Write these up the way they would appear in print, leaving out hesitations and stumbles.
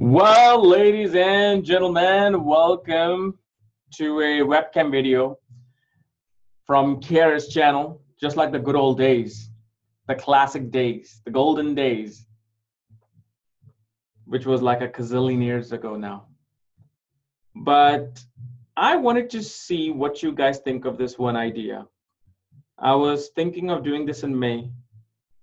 Well, ladies and gentlemen, welcome to a webcam video from KRSchannel, just like the good old days, the classic days, the golden days, which was like a gazillion years ago now. But I wanted to see what you guys think of this one idea. I was thinking of doing this in May,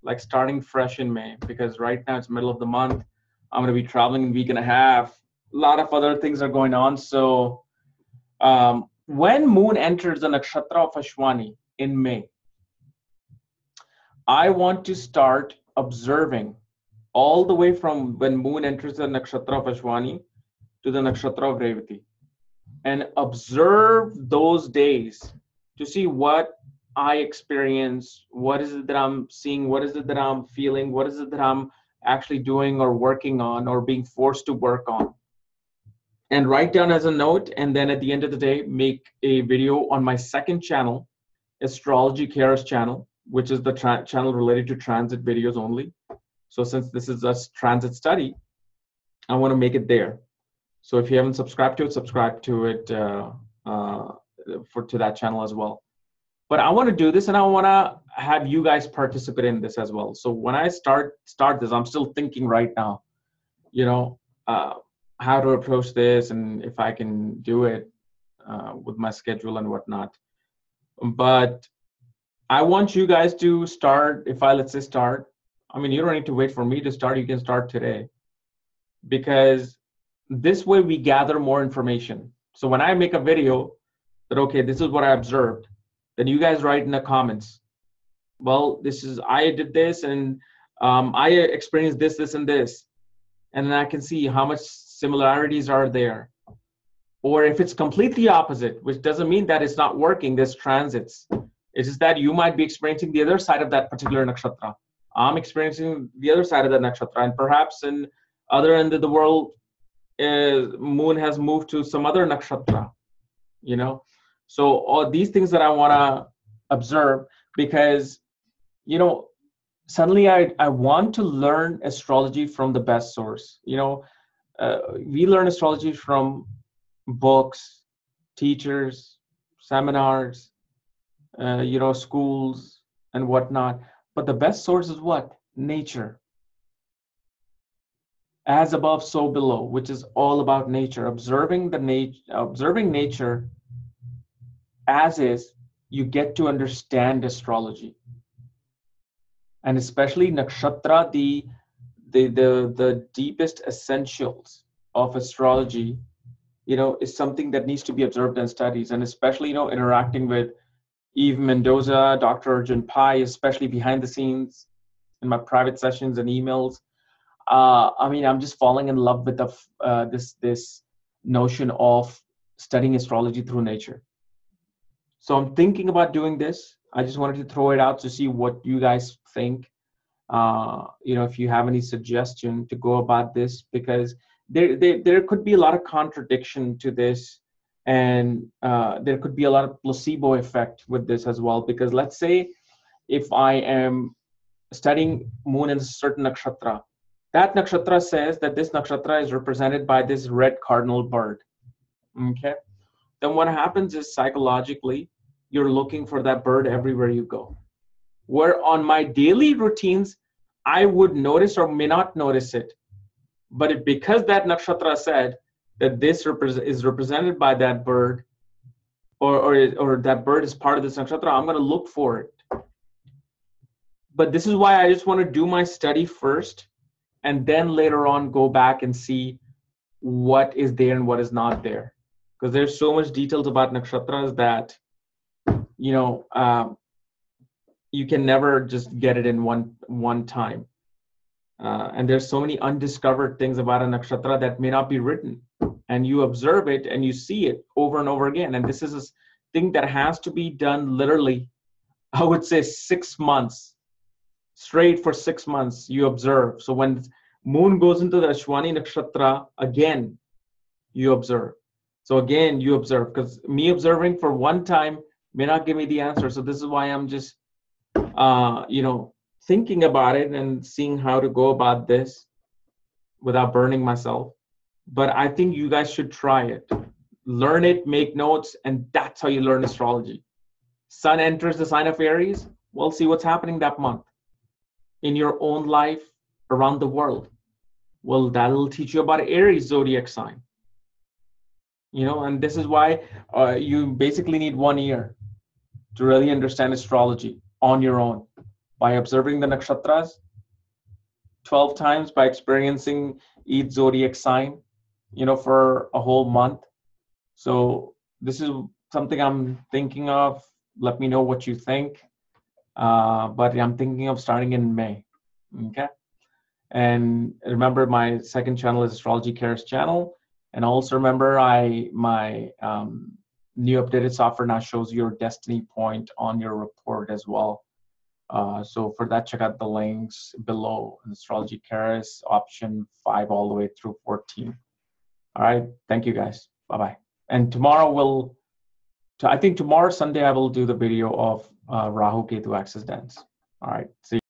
like starting fresh in May, because right now it's middle of the month. I'm going to be traveling in a week and a half. A lot of other things are going on. So when moon enters the nakshatra of Ashwani in May, I want to start observing all the way from when moon enters the nakshatra of Ashwani to the nakshatra of Revati, and observe those days to see what I experience, what is it that I'm seeing, what is it that I'm feeling, what is it that I'm actually doing or working on or being forced to work on. And write down as a note, and then at the end of the day, make a video on my second channel, Astrology KRSchannel, which is the channel related to transit videos only. So since this is a transit study, I want to make it there. So if you haven't subscribed to it, subscribe to it to that channel as well. But I want to do this, and I want to have you guys participate in this as well. So when I start this, I'm still thinking right now, how to approach this and if I can do it with my schedule and whatnot. But I want you guys to start. Let's say start, I mean, you don't need to wait for me to start. You can start today, because this way we gather more information. So when I make a video that, okay, this is what I observed, then you guys write in the comments, well, I did this, and I experienced this, and this. And then I can see how much similarities are there. Or if it's completely opposite, which doesn't mean that it's not working, there's transits. It's just that you might be experiencing the other side of that particular nakshatra. I'm experiencing the other side of the nakshatra, and perhaps in other end of the world, moon has moved to some other nakshatra, So all these things that I want to observe, because, suddenly I want to learn astrology from the best source. We learn astrology from books, teachers, seminars, schools and whatnot. But the best source is what? Nature. As above, so below, which is all about nature. Observing nature as is, you get to understand astrology. And especially nakshatra, the deepest essentials of astrology, is something that needs to be observed and studied. And especially, interacting with Eve Mendoza, Dr. Arjun Pai, especially behind the scenes in my private sessions and emails. I'm just falling in love with this notion of studying astrology through nature. So I'm thinking about doing this. I just wanted to throw it out to see what you guys think. If you have any suggestion to go about this, because there could be a lot of contradiction to this, and there could be a lot of placebo effect with this as well. Because let's say if I am studying moon in a certain nakshatra, that nakshatra says that this nakshatra is represented by this red cardinal bird. Okay, then what happens is psychologically, you're looking for that bird everywhere you go. Where on my daily routines, I would notice or may not notice it. But because that nakshatra said that this is represented by that bird, or that bird is part of this nakshatra, I'm going to look for it. But this is why I just want to do my study first, and then later on go back and see what is there and what is not there. Because there's so much details about nakshatras that, you can never just get it in one time. And there's so many undiscovered things about a nakshatra that may not be written. And you observe it and you see it over and over again. And this is a thing that has to be done literally, I would say 6 months, straight for 6 months, you observe. So when moon goes into the Ashwani nakshatra, again, you observe. So again, you observe, because me observing for one time may not give me the answer. So this is why I'm just, thinking about it and seeing how to go about this without burning myself. but I think you guys should try it. Learn it, make notes, and that's how you learn astrology. Sun enters the sign of Aries. We'll see what's happening that month in your own life around the world. Well, that'll teach you about Aries zodiac sign. And this is why you basically need 1 year to really understand astrology on your own, by observing the nakshatras 12 times, by experiencing each zodiac sign, for a whole month. So this is something I'm thinking of. Let me know what you think. But I'm thinking of starting in May. Okay. And remember, my second channel is Astrology KRSchannel. And also remember, my new updated software now shows your destiny point on your report as well. So for that, check out the links below. Astrology KRS option 5 all the way through 14. All right. Thank you guys. Bye-bye. And tomorrow I think tomorrow, Sunday, I will do the video of Rahu Ketu axis dance. All right. See you.